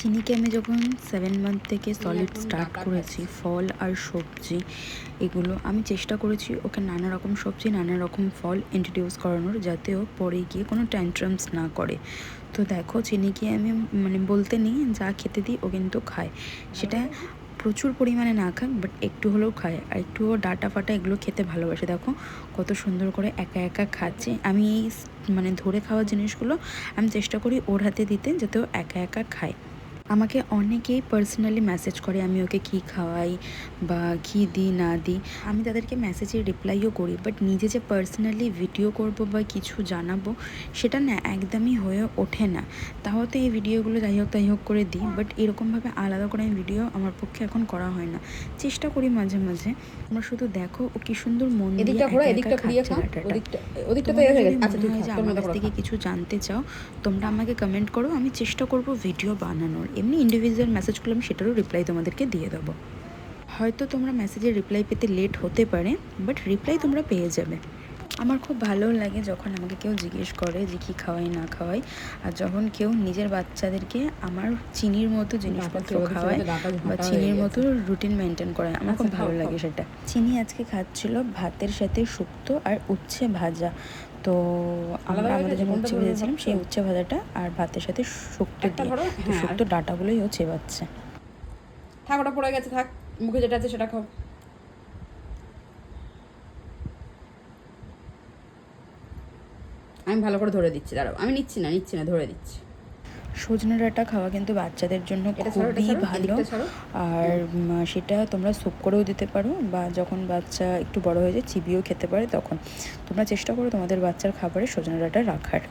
চিনিকে আমি যখন 7 মান্থ থেকে সলিড স্টার্ট করেছি, ফল আর সবজি এগুলো আমি চেষ্টা করেছি ওকে নানা রকম সবজি নানা রকম ফল ইন্ট্রোডিউস করানোর, যাতে ও পরে গিয়ে কোনো ট্যান্ট্রামস না করে। তো দেখো চিনিকে আমি বলতে নেই, যা খেতে দিই ও কিন্তু খায়। সেটা প্রচুর পরিমাণে না খাক, বাট একটু হলেও খায়, আর একটু ডাটা ফাটা এগুলো খেতে ভালোবাসে। দেখো কত সুন্দর করে একা একা খাচ্ছে। আমি এই ধরে খাওয়া জিনিসগুলো আমি চেষ্টা করি ওর হাতে দিতে, যাতে ও একা একা খায়। আমাকে অনেকেই পার্সোনালি মেসেজ করে আমি ওকে কী খাওয়াই বা কী দিই না দিই। আমি তাদেরকে মেসেজে রিপ্লাইও করি, বাট নিজে যে পার্সোনালি ভিডিও করব বা কিছু জানাবো সেটা না একদমই হয়ে ওঠে না। তাও তো এই ভিডিওগুলো যাই হোক করে দিই, বাট এরকমভাবে আলাদা করে আমি ভিডিও আমার পক্ষে এখন করা হয় না। চেষ্টা করি মাঝে মাঝে। তোমরা শুধু দেখো ও কি সুন্দর মন দিয়ে একা একা খাচ্ছে ডাটাটা। তোমাদের যদি মনে হয় যে আমার কাছ থেকে কিছু জানতে চাও, তোমরা আমাকে কমেন্ট করো, আমি চেষ্টা করব ভিডিও বানানোর। এমনি ইন্ডিভিজুয়াল মেসেজ করলে আমি সেটারও রিপ্লাই তোমাদেরকে দিয়ে দেবো। হয়তো তোমরা মেসেজের রিপ্লাই পেতে লেট হতে পারে, বাট রিপ্লাই তোমরা পেয়ে যাবে। আমার খুব ভালো লাগে যখন আমাকে কেউ জিজ্ঞেস করে যে কী খাওয়াই না খাওয়াই, আর যখন কেউ নিজের বাচ্চাদেরকে আমার চিনির মতো জিনিসপত্র খাওয়ায় বা চিনির মতো রুটিন মেনটেন করে। আমার খুব ভালো লাগে সেটা। চিনি আজকে খাচ্ছিল ভাতের সাথে শুক্তো আর উচ্ছে ভাজা। তো আমরা আমাদের যেমন উচ্ছে ভেজেছিলাম সেই উচ্ছে ভাজাটা আর ভাতের সাথে শুক্তো দিয়ে, তো শুক্তো ডাটাগুলোই ও চেবাচ্ছে। থাক, ওটা পড়ে গেছে, থাক, মুখে যেটা আছে সেটা খাও। আমি ভালো করে ধরে দিচ্ছি, দাঁড়াও, আমি নিচ্ছি না ধরে দিচ্ছি। সজনে ডাঁটা খাওয়া কিন্তু বাচ্চাদের জন্য খুবই ভালো, আর সেটা তোমরা স্যুপ করেও দিতে পারো, বা যখন বাচ্চা একটু বড় হয়ে যায় চিবিয়েও খেতে পারে, তখন তোমরা চেষ্টা করো তোমাদের বাচ্চার খাবারে সজনে ডাঁটা রাখার।